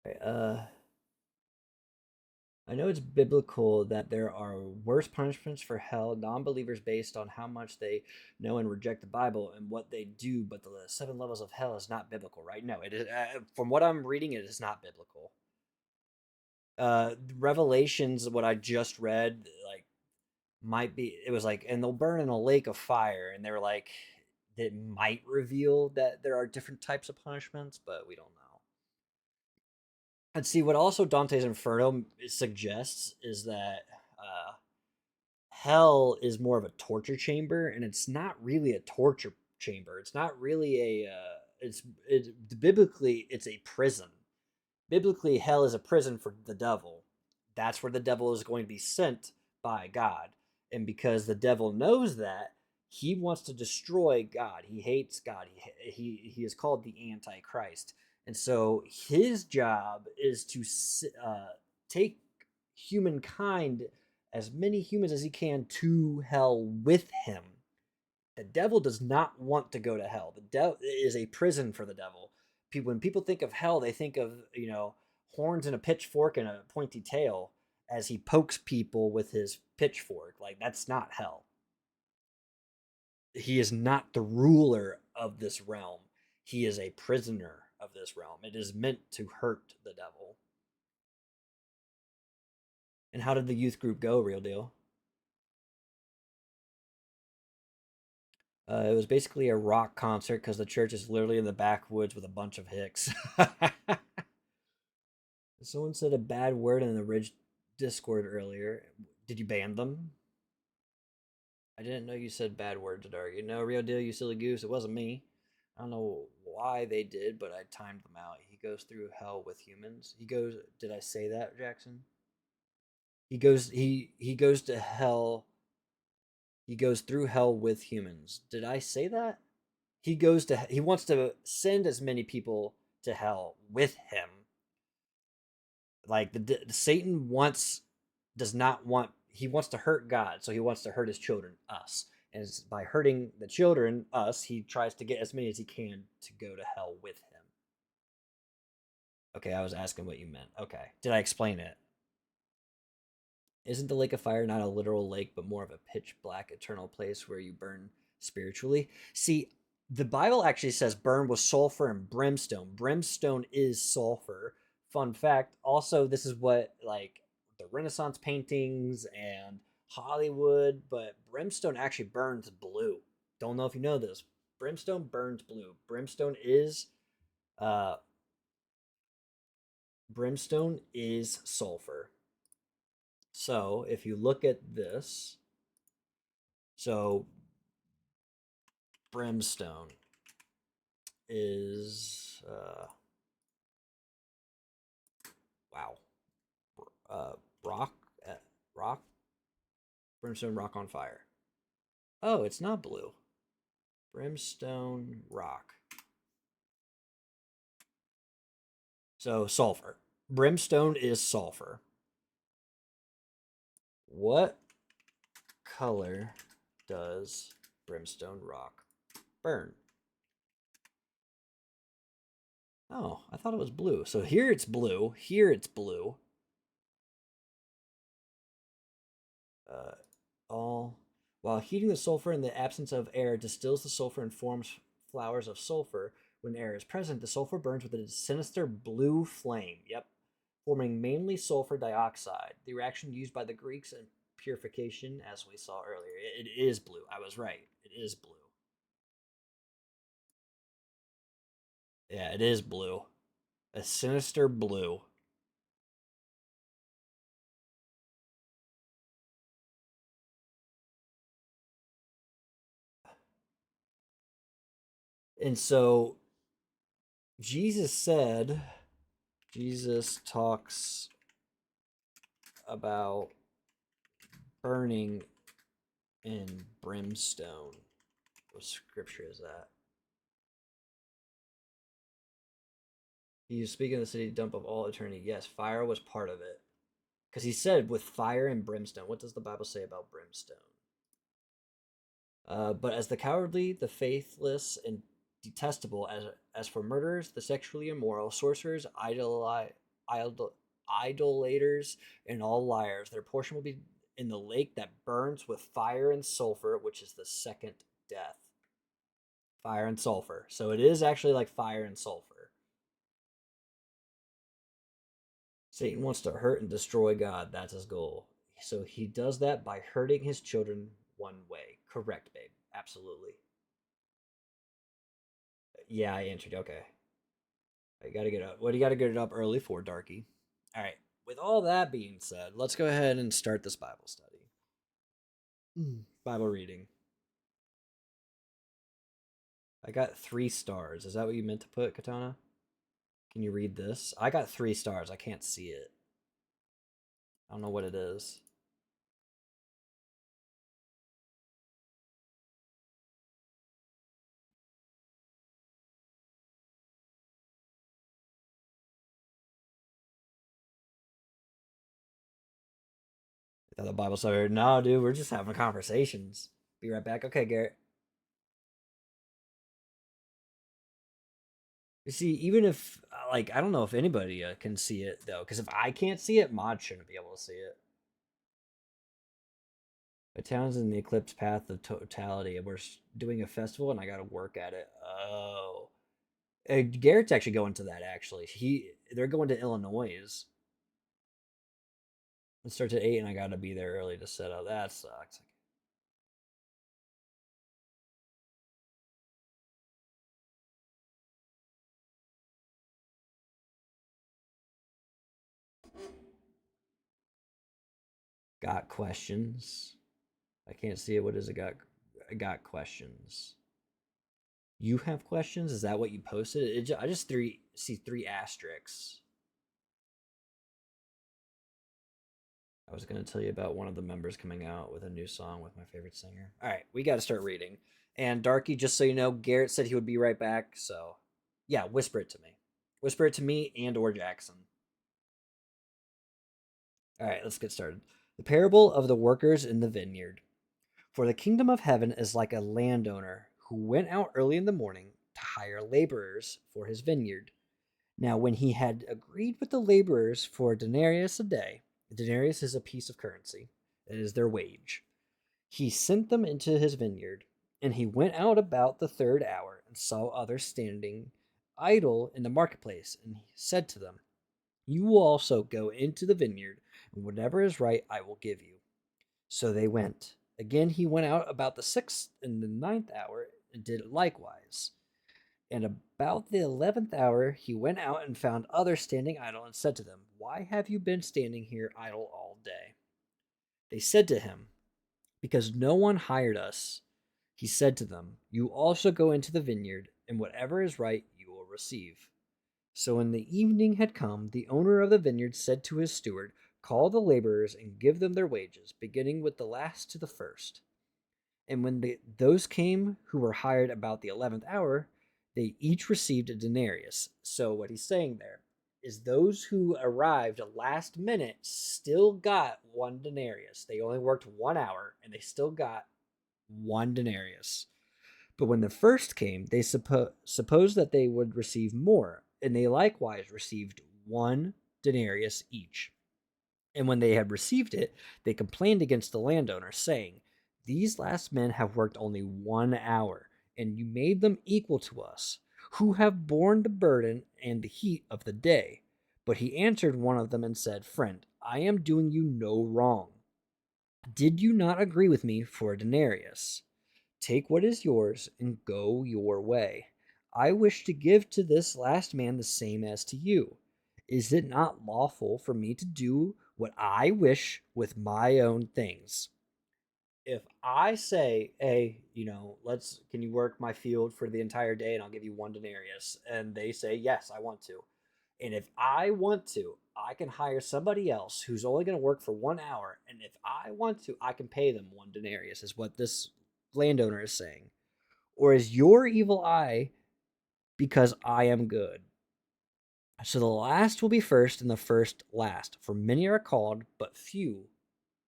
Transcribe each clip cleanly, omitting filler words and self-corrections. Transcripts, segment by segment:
Right, I know it's biblical that there are worse punishments for hell non-believers based on how much they know and reject the Bible and what they do, but the seven levels of hell is not biblical, right? No, it is. From what I'm reading, it is not biblical. Revelations, what I just read, like might be. It was like, and they'll burn in a lake of fire, and they were like, it might reveal that there are different types of punishments, but we don't know. And see, what also Dante's Inferno suggests is that uh, hell is more of a torture chamber, and it's not really a torture chamber. It's not really a. It's biblically it's a prison. Biblically, hell is a prison for the devil. That's where the devil is going to be sent by God, and because the devil knows that, he wants to destroy God. He hates God. He is called the Antichrist, and so his job is to take humankind, as many humans as he can, to hell with him. The devil does not want to go to hell. The devil is a prison for the devil. When people think of hell, they think of, horns and a pitchfork and a pointy tail as he pokes people with his pitchfork. Like, that's not hell. He is not the ruler of this realm. He is a prisoner of this realm. It is meant to hurt the devil. And how did the youth group go, real deal? It was basically a rock concert because the church is literally in the backwoods with a bunch of hicks. Someone said a bad word in the Ridge Discord earlier. Did you ban them? I didn't know you said bad words, Dark. Real deal, you silly goose. It wasn't me. I don't know why they did, but I timed them out. He goes through hell with humans. He goes. Did I say that, Jackson? He goes. He goes to hell. He goes through hell with humans. Did I say that? He goes to. He wants to send as many people to hell with him. Like the Satan wants does not want he wants to hurt God, so he wants to hurt his children, us. And by hurting the children, us, he tries to get as many as he can to go to hell with him. Okay, I was asking what you meant. Okay. Did I explain it? Isn't the lake of fire not a literal lake, but more of a pitch black eternal place where you burn spiritually? See, the Bible actually says burn with sulfur and brimstone. Brimstone is sulfur. Fun fact. Also, this is what like the Renaissance paintings and Hollywood, but brimstone actually burns blue. Don't know if you know this. Brimstone burns blue. Uh brimstone is sulfur. So if you look at this, so brimstone is wow, uh, rock, uh, rock, brimstone, rock on fire. Oh, it's not blue. Brimstone, rock. So sulfur. Brimstone is sulfur. What color does brimstone rock burn? Oh, I thought it was blue. So here it's blue. Here it's blue. Uh, all while heating the sulfur in the absence of air distills the sulfur and forms flowers of sulfur. When air is present, the sulfur burns with a sinister blue flame. Yep, forming mainly sulfur dioxide. The reaction used by the Greeks in purification, as we saw earlier. It is blue. I was right. It is blue. Yeah, it is blue. A sinister blue. And so Jesus said, Jesus talks about burning in brimstone. What scripture is that? He was speaking of the city dump of all eternity. Yes, fire was part of it. Because he said with fire and brimstone. What does the Bible say about brimstone? But as the cowardly, the faithless, and detestable, as for murderers, the sexually immoral, sorcerers, idolaters, and all liars. Their portion will be in the lake that burns with fire and sulfur, which is the second death. Fire and sulfur. So it is actually like fire and sulfur. Satan wants to hurt and destroy God. That's his goal. So he does that by hurting his children one way. Correct, babe. Absolutely. Yeah, I answered. Okay. I gotta get up. What do you gotta get it up early for, Darky? All right. With all that being said, let's go ahead and start this Bible study. Bible reading. I got 3 stars. Is that what you meant to put, Katana? Can you read this? I got 3 stars. I can't see it. I don't know what it is. I thought the Bible started. No, dude, we're just having conversations. Be right back. Okay, Garrett. You see, even if like I don't know if anybody can see it though, because if I can't see it, Mod shouldn't be able to see it. My town's in the eclipse path of totality, and we're doing a festival, and I got to work at it. Oh, Garrett's actually going to that. Actually, they're going to Illinois. It starts at 8, and I got to be there early to set up. That sucks. Got questions? I can't see it. What is it? I got questions. You have questions? Is that what you posted? I just see 3 asterisks. I was going to tell you about one of the members coming out with a new song with my favorite singer. All right, we got to start reading. And Darky, just so you know, Garrett said he would be right back. So, yeah, whisper it to me. Whisper it to me and or Jackson. All right, let's get started. The parable of the workers in the vineyard. For the kingdom of heaven is like a landowner who went out early in the morning to hire laborers for his vineyard. Now, when he had agreed with the laborers for a denarius a day, a denarius is a piece of currency, it is their wage. He sent them into his vineyard, and he went out about the 3rd hour and saw others standing idle in the marketplace, and he said to them, "You will also go into the vineyard, and whatever is right I will give you." So they went. Again he went out about the 6th and the 9th hour and did likewise. And about the 11th hour he went out and found others standing idle, and said to them, "Why have you been standing here idle all day?" They said to him, "Because no one hired us." He said to them, "You also go into the vineyard, and whatever is right you will receive." So when the evening had come, the owner of the vineyard said to his steward, "Call the laborers and give them their wages, beginning with the last to the first." And when those came who were hired about the 11th hour, they each received a denarius. So what he's saying there is those who arrived last minute still got 1 denarius. They only worked 1 hour, and they still got 1 denarius. But when the first came, they supposed that they would receive more, and they likewise received 1 denarius each. And when they had received it, they complained against the landowner, saying, "These last men have worked only 1 hour, and you made them equal to us, who have borne the burden and the heat of the day." But he answered one of them and said, "Friend, I am doing you no wrong. Did you not agree with me for a denarius? Take what is yours and go your way. I wish to give to this last man the same as to you. Is it not lawful for me to do what I wish with my own things?" If I say, "Hey, can you work my field for the entire day and I'll give you 1 denarius?" And they say, "Yes, I want to." And if I want to, I can hire somebody else who's only going to work for 1 hour. And if I want to, I can pay them 1 denarius, is what this landowner is saying. Or is your evil eye because I am good? So the last will be first and the first last. For many are called, but few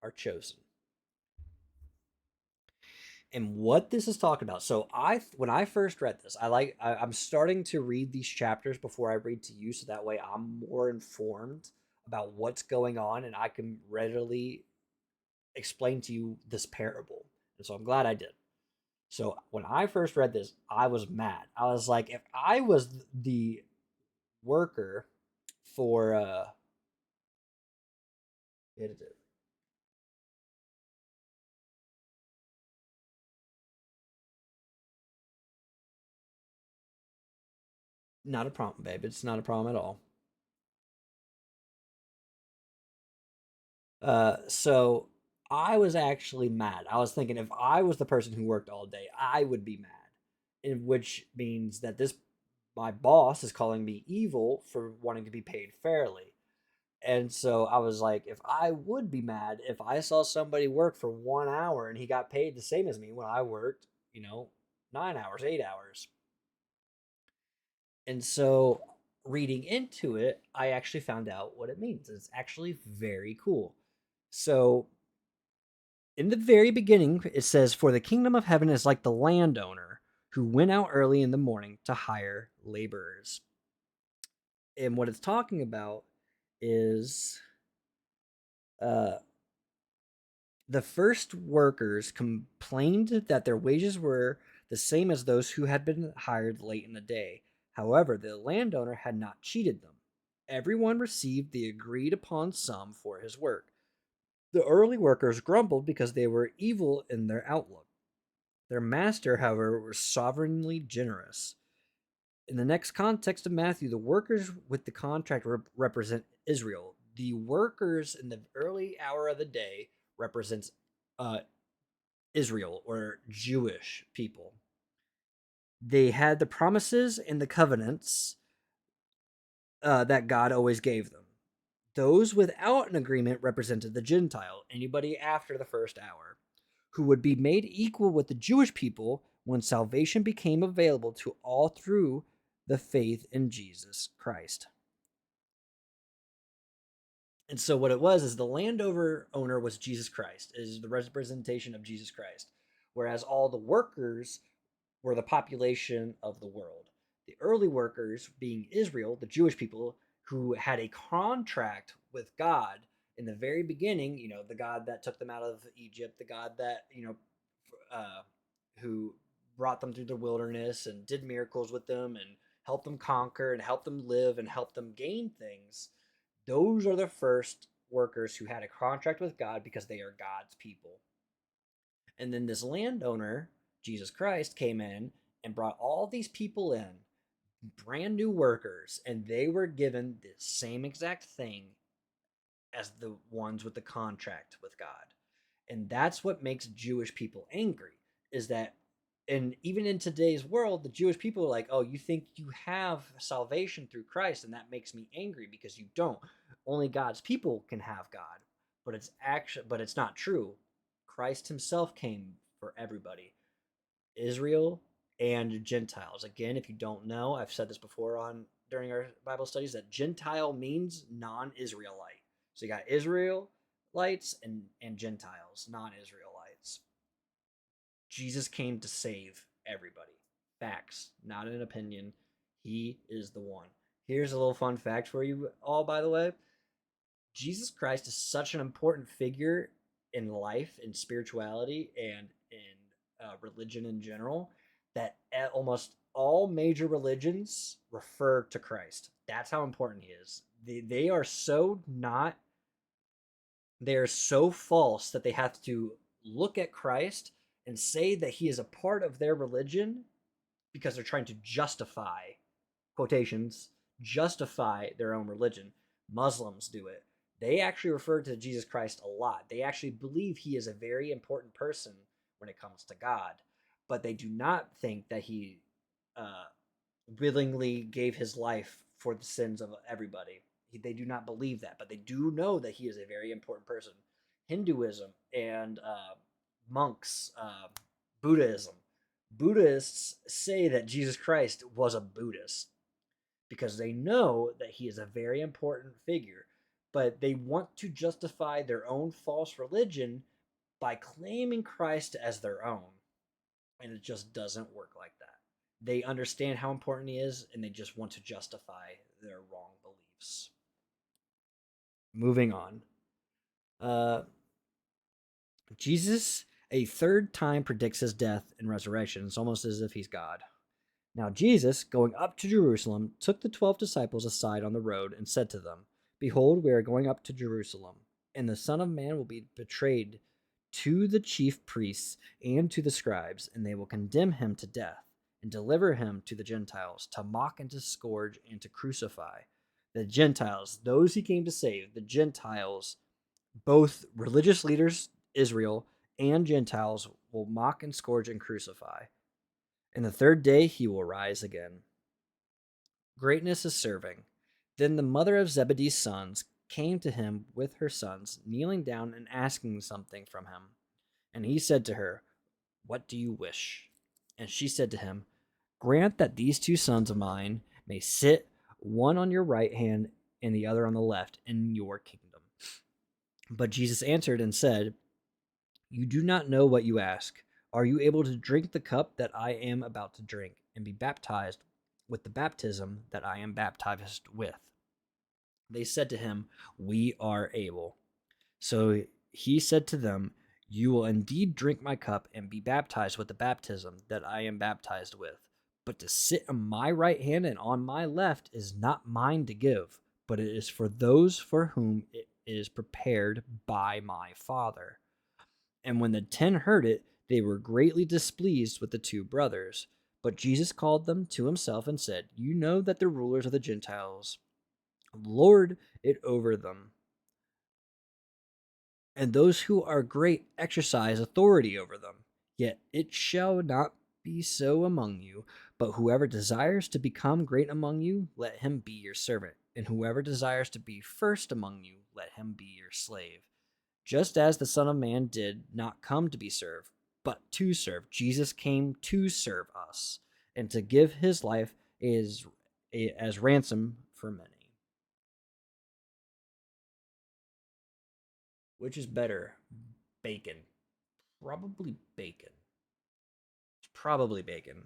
are chosen. And what this is talking about. So when I first read this, I'm starting to read these chapters before I read to you, so that way I'm more informed about what's going on and I can readily explain to you this parable. And so I'm glad I did. So when I first read this, I was mad. I was like, if I was the worker for not a problem, babe. It's not a problem at all. So I was actually mad. I was thinking if I was the person who worked all day, I would be mad. In which means that this my boss is calling me evil for wanting to be paid fairly. And so I was like, if I would be mad if I saw somebody work for 1 hour and he got paid the same as me when I worked, 9 hours, 8 hours. And so reading into it, I actually found out what it means. It's actually very cool. So in the very beginning, it says, "For the kingdom of heaven is like the landowner who went out early in the morning to hire laborers." And what it's talking about is uh, the first workers complained that their wages were the same as those who had been hired late in the day. However, the landowner had not cheated them. Everyone received the agreed upon sum for his work. The early workers grumbled because they were evil in their outlook. Their master, however, was sovereignly generous. In the next context of Matthew, the workers with the contract represent Israel. The workers in the early hour of the day represents uh, Israel or Jewish people. They had the promises and the covenants that God always gave them. Those without an agreement represented the Gentile, anybody after the first hour, who would be made equal with the Jewish people when salvation became available to all through the faith in Jesus Christ. And so what it was is the landowner owner was Jesus Christ, is the representation of Jesus Christ, whereas all the workers were the population of the world. The early workers being Israel, the Jewish people who had a contract with God in the very beginning, the God that took them out of Egypt, the God that, uh, who brought them through the wilderness and did miracles with them and helped them conquer and helped them live and helped them gain things. Those are the first workers who had a contract with God because they are God's people. And then this landowner, Jesus Christ, came in and brought all these people in, brand new workers, and they were given the same exact thing as the ones with the contract with God. And that's what makes Jewish people angry is that and even in today's world, the Jewish people are like, "Oh, you think you have salvation through Christ and that makes me angry because you don't. Only God's people can have God." But it's not true. Christ himself came for everybody. Israel and Gentiles. Again, if you don't know, I've said this before on during our Bible studies that Gentile means non-Israelite. So you got Israelites and Gentiles, non-Israelites. Jesus came to save everybody. Facts, not an opinion. He is the one. Here's a little fun fact for you all, by the way. Jesus Christ is such an important figure in life, in spirituality, and in religion in general that almost all major religions refer to Christ. That's how important he is. They are so not, they are so false that they have to look at Christ and say that he is a part of their religion because they're trying to justify quotations justify their own religion. Muslims do it. They actually refer to Jesus Christ a lot. They actually believe he is a very important person when it comes to God, but they do not think that he uh, willingly gave his life for the sins of everybody. They do not believe that, but they do know that he is a very important person. Hinduism and monks, Buddhism. Buddhists say that Jesus Christ was a Buddhist because they know that he is a very important figure, but they want to justify their own false religion by claiming Christ as their own. And it just doesn't work like that. They understand how important he is, and they just want to justify their wrong beliefs. Moving on. Uh, Jesus a third time predicts his death and resurrection. It's almost as if he's God. Now, Jesus, going up to Jerusalem, took the 12 disciples aside on the road and said to them, Behold, we are going up to Jerusalem, and the Son of Man will be betrayed to the chief priests and to the scribes, and they will condemn him to death and deliver him to the Gentiles to mock and to scourge and to crucify. The Gentiles, those he came to save, the Gentiles, both religious leaders, Israel, and Gentiles, will mock and scourge and crucify. And the third day he will rise again. Greatness is serving. Then the mother of Zebedee's sons came to him with her sons, kneeling down and asking something from him. And he said to her, What do you wish? And she said to him, Grant that these two sons of mine may sit, one on your right hand and the other on the left, in your kingdom. But Jesus answered and said, You do not know what you ask. Are you able to drink the cup that I am about to drink, and be baptized with the baptism that I am baptized with? They said to him, We are able. So he said to them, You will indeed drink my cup and be baptized with the baptism that I am baptized with. But to sit on my right hand and on my left is not mine to give, but it is for those for whom it is prepared by my Father. And when the 10 heard it, they were greatly displeased with the two brothers. But Jesus called them to himself and said, You know that the rulers of the Gentiles lord it over them, and those who are great exercise authority over them. Yet it shall not be so among you, but whoever desires to become great among you, let him be your servant. And whoever desires to be first among you, let him be your slave. Just as the Son of Man did not come to be served, but to serve. Jesus came to serve us and to give his life as ransom for many. Which is better? Bacon. Probably bacon. Probably bacon.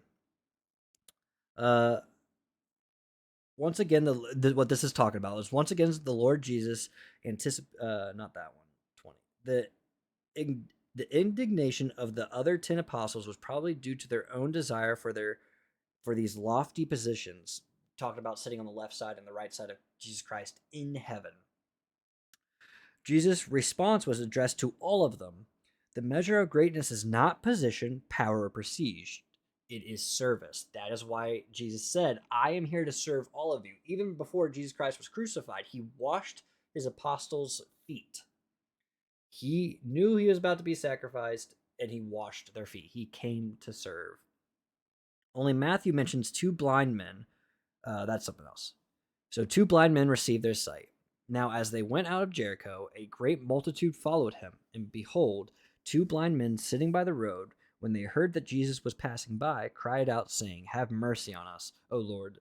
Uh, Once again, what this is talking about is once again the Lord Jesus not that one. 20. The indignation of the other 10 apostles was probably due to their own desire for these lofty positions, talking about sitting on the left side and the right side of Jesus Christ in heaven. Jesus' response was addressed to all of them. The measure of greatness is not position, power, or prestige. It is service. That is why Jesus said, I am here to serve all of you. Even before Jesus Christ was crucified, he washed his apostles' feet. He knew he was about to be sacrificed, and he washed their feet. He came to serve. Only Matthew mentions two blind men. That's something else. So two blind men received their sight. Now, as they went out of Jericho, a great multitude followed him. And behold, two blind men sitting by the road, when they heard that Jesus was passing by, cried out, saying, Have mercy on us, O Lord,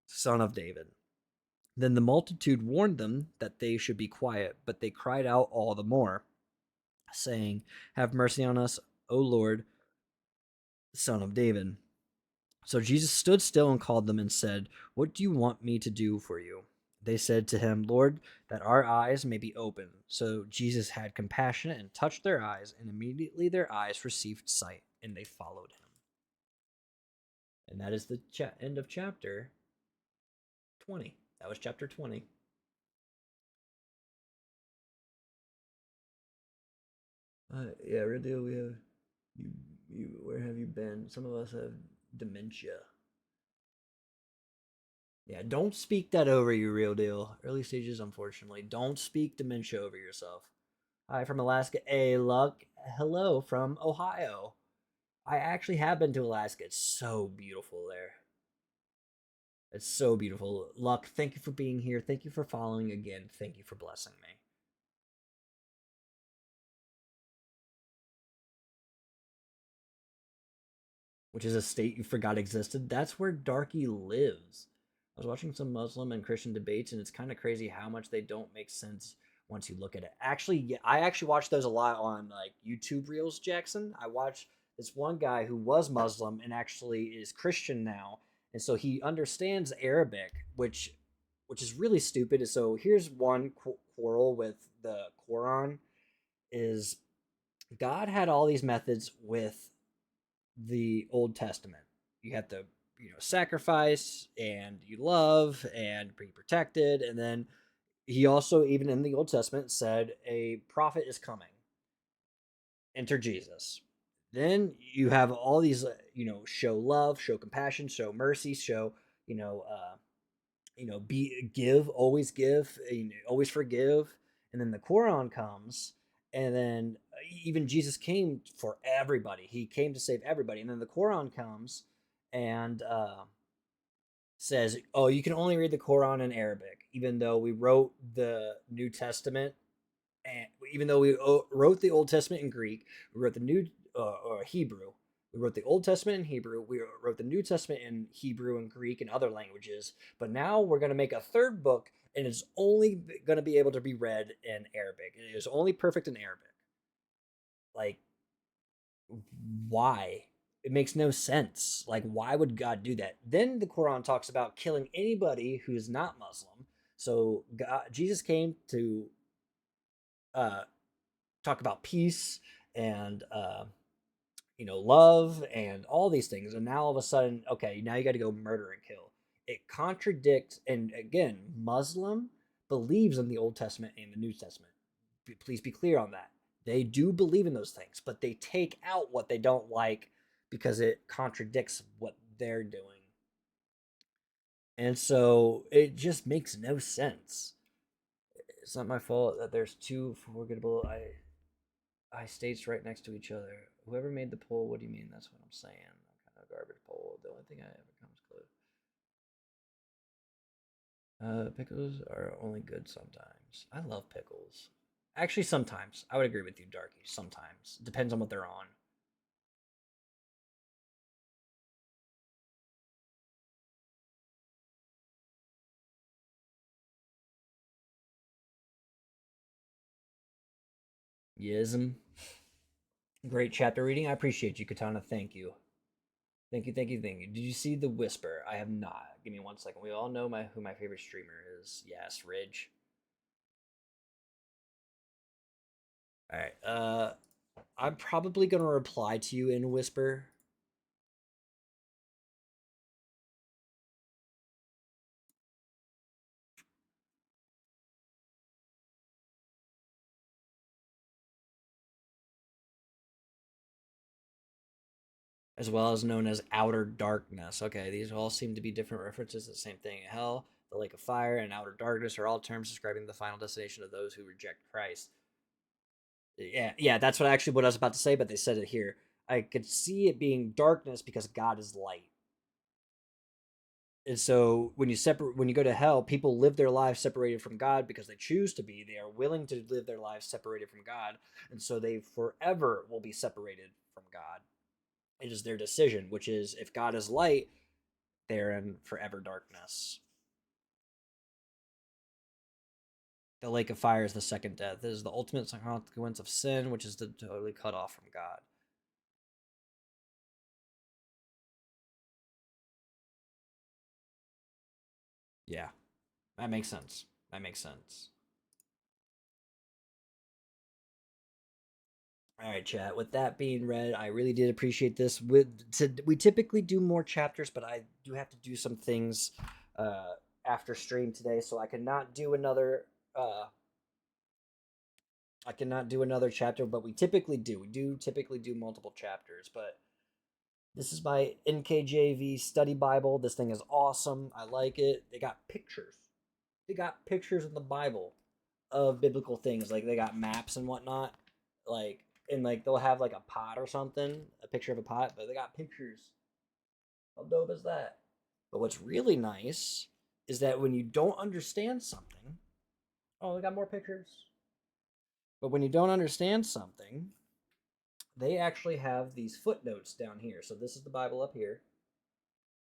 Son of David. Then the multitude warned them that they should be quiet, but they cried out all the more, saying, Have mercy on us, O Lord, Son of David. So Jesus stood still and called them and said, What do you want me to do for you? They said to him, Lord, that our eyes may be opened. So Jesus had compassion and touched their eyes, and immediately their eyes received sight, and they followed him. And that is the end of chapter 20. That was chapter 20. Yeah, really, we have you. Where have you been? Some of us have dementia. Yeah, don't speak that over you, real deal. Early stages, unfortunately. Don't speak dementia over yourself. Hi from Alaska. Hey, Luck. Hello from Ohio. I actually have been to Alaska. It's so beautiful there. It's so beautiful. Luck, thank you for being here. Thank you for following again. Thank you for blessing me. Which is a state you forgot existed. That's where Darky lives. I was watching some Muslim and Christian debates, and it's kind of crazy how much they don't make sense once you look at it. Actually, yeah, I actually watch those a lot on like YouTube Reels, Jackson. I watch this one guy who was Muslim and actually is Christian now, and so he understands Arabic, which is really stupid. So here's one quarrel with the Quran: is God had all these methods with the Old Testament. You have to, sacrifice and you love and be protected, and then he also, even in the Old Testament, said a prophet is coming. Enter Jesus. Then you have all these, show love, show compassion, show mercy, show, you know, uh, always give, always forgive. And then the Quran comes, and then even Jesus came for everybody. He came to save everybody. And then the Quran comes and says, "Oh, you can only read the Quran in Arabic, even though we wrote the New Testament, and even though we wrote the Old Testament in Greek, we wrote the New or Hebrew." We wrote the Old Testament in Hebrew. We wrote the New Testament in Hebrew and Greek and other languages. But now we're going to make a third book, and it's only going to be able to be read in Arabic. It is only perfect in Arabic. Like, why? It makes no sense. Like, why would God do that? Then the Quran talks about killing anybody who is not Muslim. So Jesus came to uh, talk about peace and love and all these things. And now all of a sudden, okay, now you got to go murder and kill. It contradicts. And again, Muslim believes in the Old Testament and the New Testament. Please be clear on that. They do believe in those things, but they take out what they don't like because it contradicts what they're doing. And so it just makes no sense. It's not my fault that there's two forgettable I states right next to each other. Whoever made the poll, what do you mean? That's what I'm saying. Kind of garbage poll. The only thing I ever comes close. Pickles are only good sometimes. I love pickles. Actually, sometimes. I would agree with you, Darky. Sometimes. Depends on what they're on. Yism. Great chapter reading. I appreciate you, Katana. Thank you. Thank you, thank you, thank you. Did you see The Whisper? I have not. Give me 1 second. We all know who my favorite streamer is. Yes, Ridge. All right. I'm probably gonna reply to you in Whisper. As well as known as Outer Darkness. Okay, these all seem to be different references to the same thing. Hell, the lake of fire, and outer darkness are all terms describing the final destination of those who reject Christ. Yeah, that's what I was about to say, but they said it here. I could see it being darkness because God is light. And so when you go to hell, people live their lives separated from God because they choose to be. They are willing to live their lives separated from God, and so they forever will be separated from God. It is their decision, which is if God is light, they're in forever darkness. The lake of fire is the second death. It is the ultimate consequence of sin, which is to totally cut off from God. Yeah, that makes sense. That makes sense. All right, chat. With that being read, I really did appreciate this. We typically do more chapters, but I do have to do some things after stream today, so I cannot do another. I cannot do another chapter, but we typically do. We do typically do multiple chapters, but this is my NKJV Study Bible. This thing is awesome. I like it. They got pictures. They got pictures in the Bible of biblical things. Like they got maps and whatnot. Like and like they'll have like a pot or something, a picture of a pot, but they got pictures. How dope is that? But what's really nice is that when you don't understand something, oh, they got more pictures. But when you don't understand something, they actually have these footnotes down here. So this is the Bible up here,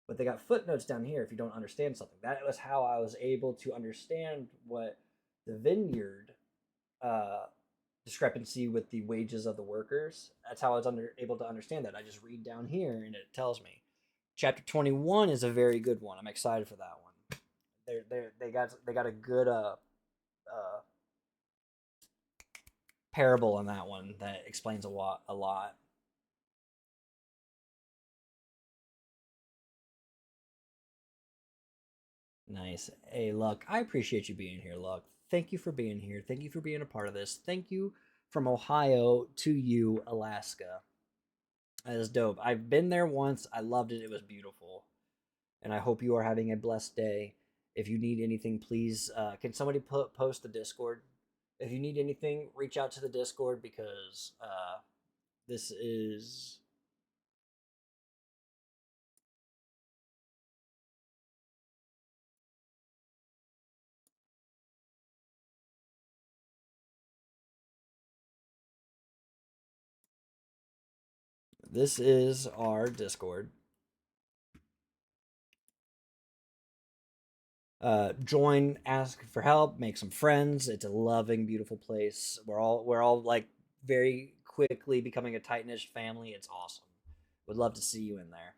but they got footnotes down here if you don't understand something. That was how I was able to understand what the vineyard uh, discrepancy with the wages of the workers. That's how I was able to understand that. I just read down here and it tells me. Chapter 21 is a very good one. I'm excited for that one. They got a good parable in that one that explains a lot. Nice. Hey, Luck, I appreciate you being here, Luck. Thank you for being here. Thank you for being a part of this. Thank you from Ohio to you, Alaska. That is dope. I've been there once. I loved it. It was beautiful. And I hope you are having a blessed day. If you need anything, please, can somebody post the Discord? If you need anything, reach out to the Discord because this is this is our Discord. Join, ask for help, make some friends. It's a loving, beautiful place. We're all very quickly becoming a tight knit family. It's awesome. Would love to see you in there.